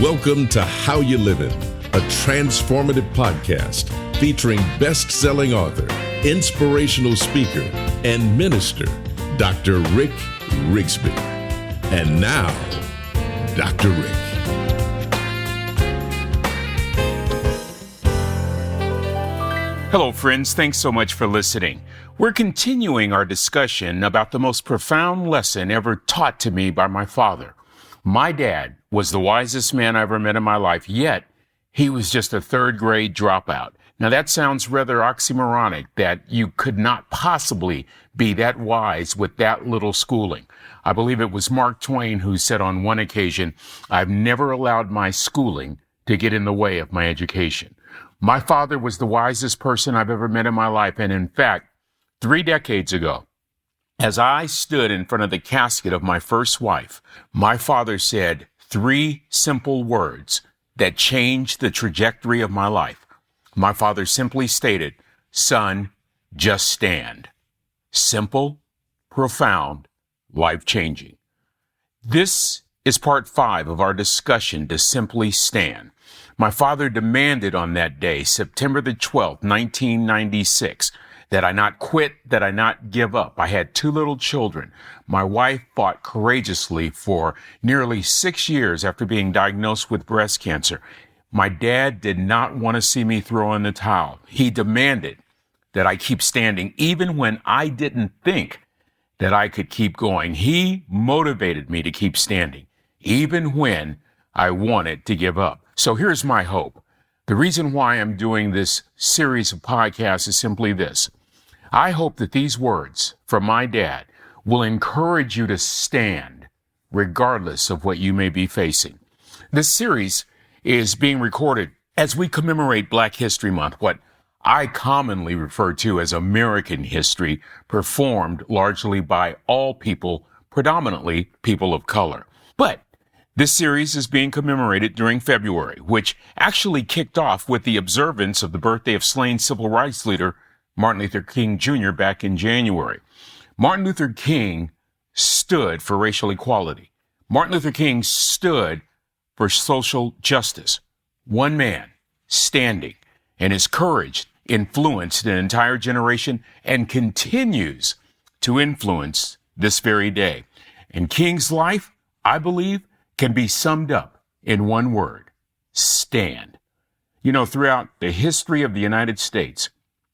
Welcome to How You Livin', a transformative podcast featuring best-selling author, inspirational speaker, and minister, Dr. Rick Rigsby. And now, Dr. Rick. Hello, friends. Thanks so much for listening. We're continuing our discussion about the most profound lesson ever taught to me by my father. My dad was the wisest man I ever met in my life, yet he was just a third grade dropout. Now that sounds rather oxymoronic, that you could not possibly be that wise with that little schooling. I believe it was Mark Twain who said on one occasion, "I've never allowed my schooling to get in the way of my education." My father was the wisest person I've ever met in my life, and in fact, 3 decades ago, as I stood in front of the casket of my first wife, my father said 3 simple words that changed the trajectory of my life. My father simply stated, "Son, just stand." Simple, profound, life-changing. This is part 5 of our discussion to simply stand. My father demanded on that day, September the 12th, 1996, that I not quit, that I not give up. I had 2 little children. My wife fought courageously for nearly 6 years after being diagnosed with breast cancer. My dad did not want to see me throw in the towel. He demanded that I keep standing, even when I didn't think that I could keep going. He motivated me to keep standing, even when I wanted to give up. So here's my hope. The reason why I'm doing this series of podcasts is simply this. I hope that these words from my dad will encourage you to stand regardless of what you may be facing. This series is being recorded as we commemorate Black History Month, what I commonly refer to as American history, performed largely by all people, predominantly people of color. But this series is being commemorated during February, which actually kicked off with the observance of the birthday of slain civil rights leader Martin Luther King Jr. back in January. Martin Luther King stood for racial equality. Martin Luther King stood for social justice. One man standing, and his courage influenced an entire generation and continues to influence this very day. And King's life, I believe, can be summed up in one word: stand. You know, throughout the history of the United States,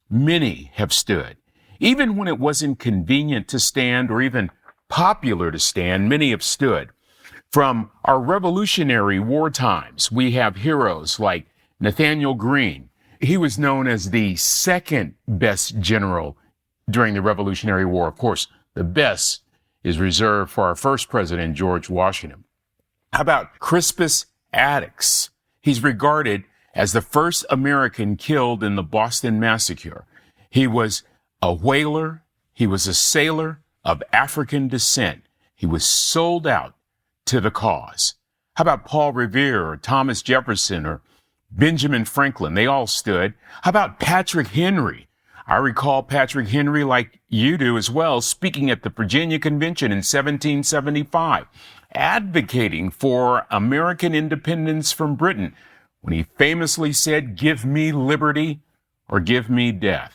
many have stood. Even when it wasn't convenient to stand or even popular to stand, many have stood. From our Revolutionary War times, we have heroes like Nathaniel Greene. He was known as the second best general during the Revolutionary War. Of course, the best is reserved for our first president, George Washington. How about Crispus Attucks? He's regarded as the first American killed in the Boston Massacre. He was a whaler. He was a sailor of African descent. He was sold out to the cause. How about Paul Revere or Thomas Jefferson or Benjamin Franklin? They all stood. How about Patrick Henry? I recall Patrick Henry, like you do as well, speaking at the Virginia Convention in 1775, advocating for American independence from Britain, when he famously said, "Give me liberty or give me death."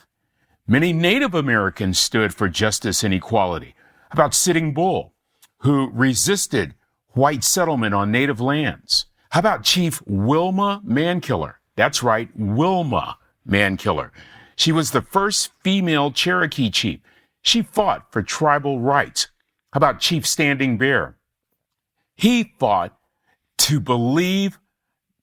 Many Native Americans stood for justice and equality. How about Sitting Bull, who resisted white settlement on Native lands? How about Chief Wilma Mankiller? That's right, Wilma Mankiller. She was the first female Cherokee chief. She fought for tribal rights. How about Chief Standing Bear? He fought to believe,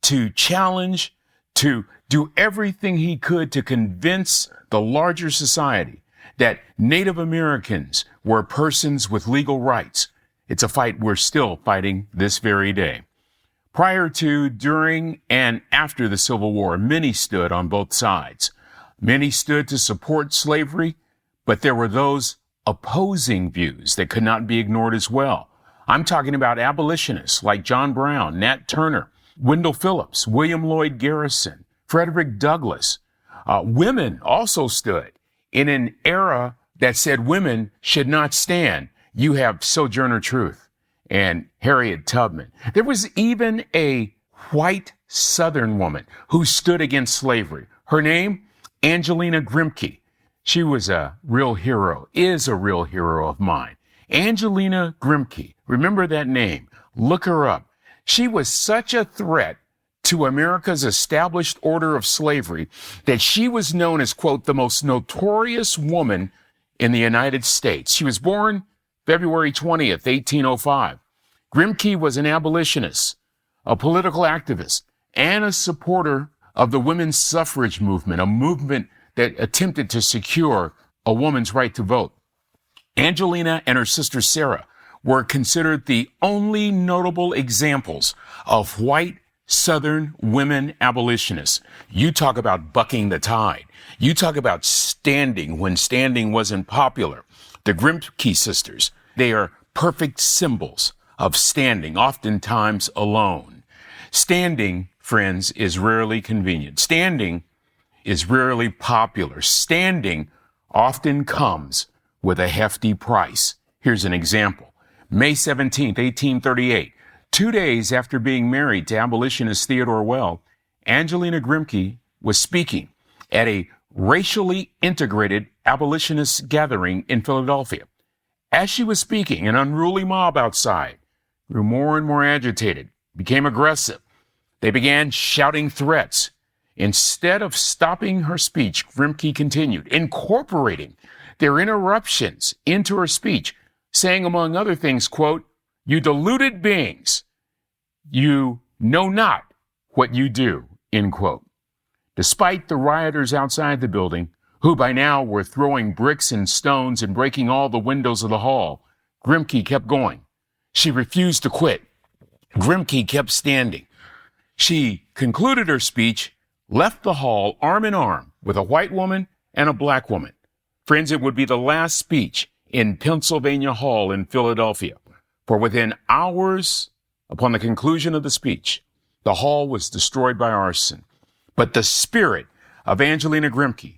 to challenge, to do everything he could to convince the larger society that Native Americans were persons with legal rights. It's a fight we're still fighting this very day. Prior to, during, and after the Civil War, many stood on both sides. Many stood to support slavery, but there were those opposing views that could not be ignored as well. I'm talking about abolitionists like John Brown, Nat Turner, Wendell Phillips, William Lloyd Garrison, Frederick Douglass. Women also stood in an era that said women should not stand. You have Sojourner Truth and Harriet Tubman. There was even a white Southern woman who stood against slavery. Her name, Angelina Grimke. She was a real hero, is a real hero of mine. Angelina Grimke. Remember that name. Look her up. She was such a threat to America's established order of slavery that she was known as, quote, the most notorious woman in the United States. She was born February 20th, 1805. Grimke was an abolitionist, a political activist, and a supporter of the women's suffrage movement, a movement that attempted to secure a woman's right to vote. Angelina and her sister Sarah were considered the only notable examples of white Southern women abolitionists. You talk about bucking the tide. You talk about standing when standing wasn't popular. The Grimke sisters, they are perfect symbols of standing, oftentimes alone. Standing, friends, is rarely convenient. Standing is rarely popular. Standing often comes with a hefty price. Here's an example. May 17th, 1838, 2 days after being married to abolitionist Theodore Well, Angelina Grimke was speaking at a racially integrated abolitionist gathering in Philadelphia. As she was speaking, an unruly mob outside grew more and more agitated, became aggressive. They began shouting threats. Instead of stopping her speech, Grimke continued, incorporating their interruptions into her speech, saying, among other things, quote, "You deluded beings, you know not what you do," end quote. Despite the rioters outside the building, who by now were throwing bricks and stones and breaking all the windows of the hall, Grimke kept going. She refused to quit. Grimke kept standing. She concluded her speech, left the hall arm in arm with a white woman and a black woman. Friends, it would be the last speech in Pennsylvania Hall in Philadelphia. For within hours upon the conclusion of the speech, the hall was destroyed by arson. But the spirit of Angelina Grimke,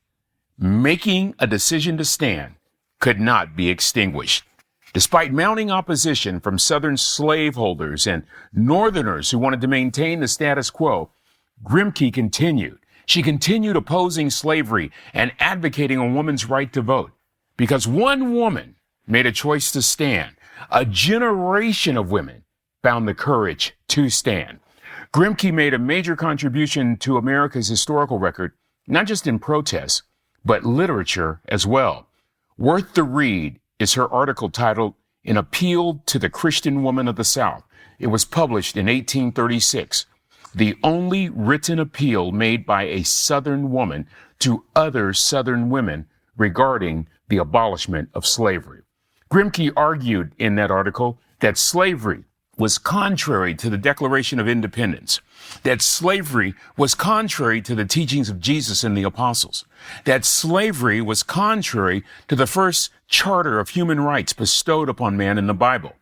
making a decision to stand, could not be extinguished. Despite mounting opposition from Southern slaveholders and Northerners who wanted to maintain the status quo, Grimke continued. She continued opposing slavery and advocating a woman's right to vote. Because one woman made a choice to stand, a generation of women found the courage to stand. Grimke made a major contribution to America's historical record, not just in protest, but literature as well. Worth the read is her article titled "An Appeal to the Christian Woman of the South." It was published in 1836, the only written appeal made by a Southern woman to other Southern women regarding the abolishment of slavery. Grimke argued in that article that slavery was contrary to the Declaration of Independence, that slavery was contrary to the teachings of Jesus and the apostles, that slavery was contrary to the first charter of human rights bestowed upon man in the Bible.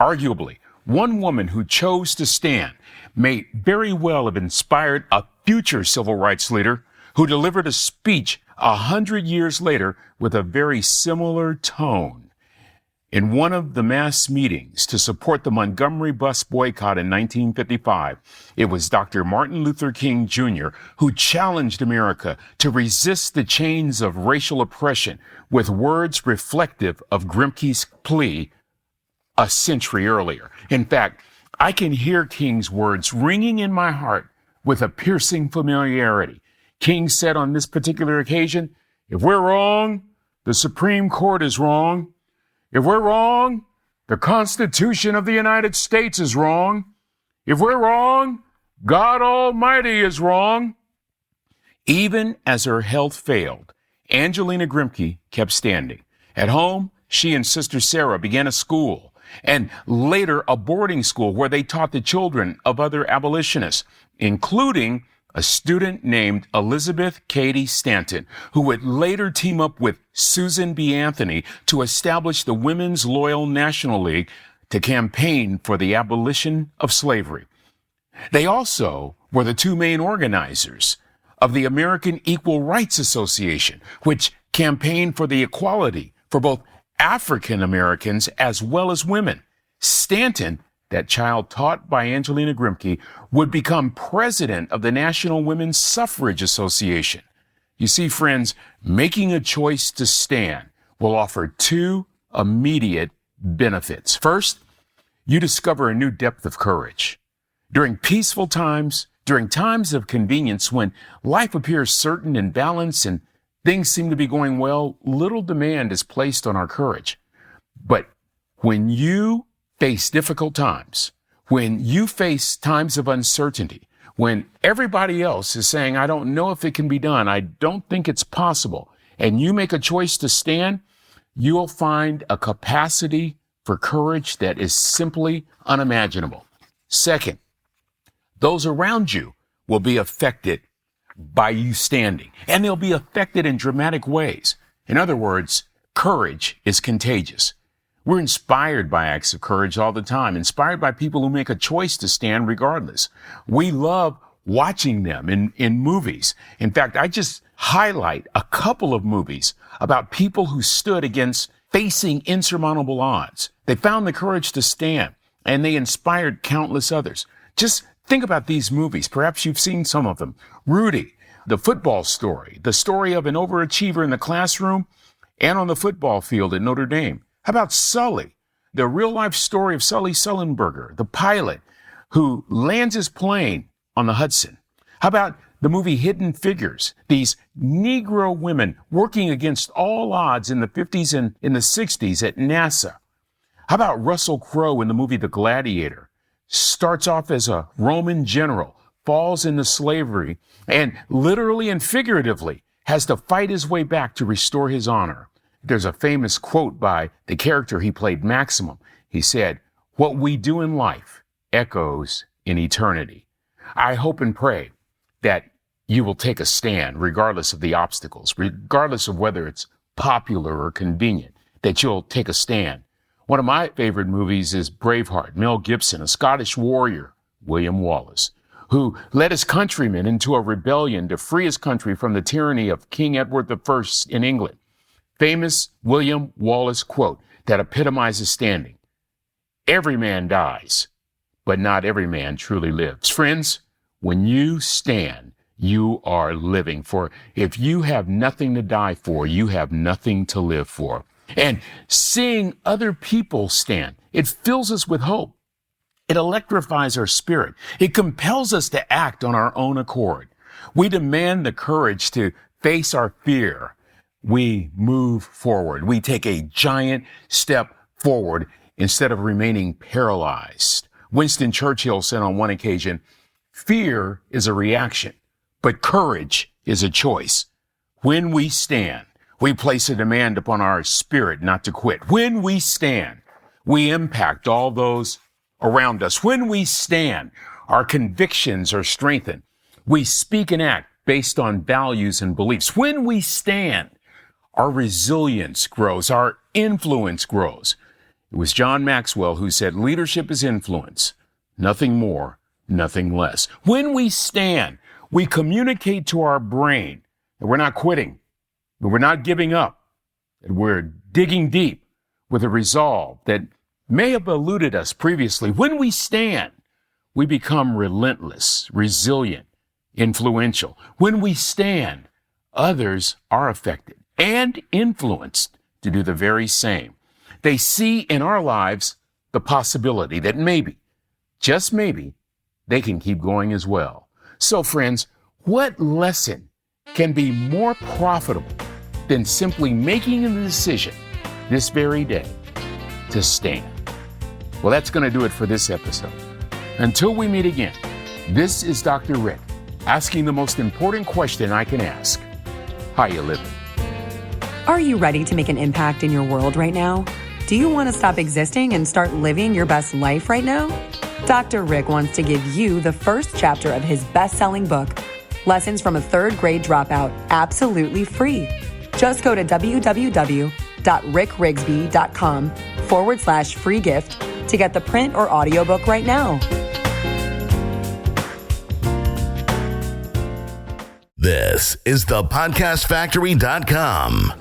Arguably, one woman who chose to stand may very well have inspired a future civil rights leader who delivered a speech 100 years later with a very similar tone. In one of the mass meetings to support the Montgomery bus boycott in 1955, it was Dr. Martin Luther King Jr. who challenged America to resist the chains of racial oppression with words reflective of Grimke's plea a century earlier. In fact, I can hear King's words ringing in my heart with a piercing familiarity. King said on this particular occasion, "If we're wrong, the Supreme Court is wrong. If we're wrong, the Constitution of the United States is wrong. If we're wrong, God Almighty is wrong." Even as her health failed, Angelina Grimke kept standing. At home, she and Sister Sarah began a school, and later a boarding school where they taught the children of other abolitionists, including a student named Elizabeth Cady Stanton, who would later team up with Susan B. Anthony to establish the Women's Loyal National League to campaign for the abolition of slavery. They also were the two main organizers of the American Equal Rights Association, which campaigned for the equality for both African Americans as well as women. Stanton that child taught by Angelina Grimke, would become president of the National Women's Suffrage Association. You see, friends, making a choice to stand will offer two immediate benefits. First, you discover a new depth of courage. During peaceful times, during times of convenience, when life appears certain and balanced and things seem to be going well, little demand is placed on our courage. But when you face difficult times, when you face times of uncertainty, when everybody else is saying, I don't know if it can be done, I don't think it's possible, and you make a choice to stand, you'll find a capacity for courage that is simply unimaginable. Second, those around you will be affected by you standing, and they'll be affected in dramatic ways. In other words, courage is contagious. We're inspired by acts of courage all the time, inspired by people who make a choice to stand regardless. We love watching them in movies. In fact, I just highlight a couple of movies about people who stood against facing insurmountable odds. They found the courage to stand, and they inspired countless others. Just think about these movies. Perhaps you've seen some of them. Rudy, the football story, the story of an overachiever in the classroom and on the football field at Notre Dame. How about Sully, the real-life story of Sully Sullenberger, the pilot who lands his plane on the Hudson? How about the movie Hidden Figures, these Negro women working against all odds in the 50s and in the 60s at NASA? How about Russell Crowe in the movie The Gladiator? Starts off as a Roman general, falls into slavery, and literally and figuratively has to fight his way back to restore his honor. There's a famous quote by the character he played, Maximum. He said, "What we do in life echoes in eternity." I hope and pray that you will take a stand regardless of the obstacles, regardless of whether it's popular or convenient, that you'll take a stand. One of my favorite movies is Braveheart, Mel Gibson, a Scottish warrior, William Wallace, who led his countrymen into a rebellion to free his country from the tyranny of King Edward I in England. Famous William Wallace quote that epitomizes standing. Every man dies, but not every man truly lives. Friends, when you stand, you are living. For if you have nothing to die for, you have nothing to live for. And seeing other people stand, it fills us with hope. It electrifies our spirit. It compels us to act on our own accord. We demand the courage to face our fear. We move forward. We take a giant step forward instead of remaining paralyzed. Winston Churchill said on one occasion, "Fear is a reaction, but courage is a choice." When we stand, we place a demand upon our spirit not to quit. When we stand, we impact all those around us. When we stand, our convictions are strengthened. We speak and act based on values and beliefs. When we stand, our resilience grows, our influence grows. It was John Maxwell who said, leadership is influence, nothing more, nothing less. When we stand, we communicate to our brain that we're not quitting, that we're not giving up, that we're digging deep with a resolve that may have eluded us previously. When we stand, we become relentless, resilient, influential. When we stand, others are affected and influenced to do the very same. They see in our lives the possibility that maybe, just maybe, they can keep going as well. So friends, what lesson can be more profitable than simply making a decision this very day to stand? Well, that's going to do it for this episode. Until we meet again, this is Dr. Rick asking the most important question I can ask. How you living? Are you ready to make an impact in your world right now? Do you want to stop existing and start living your best life right now? Dr. Rick wants to give you the first chapter of his best-selling book, Lessons from a Third Grade Dropout, absolutely free. Just go to www.rickrigsby.com/free gift to get the print or audiobook right now. This is thepodcastfactory.com.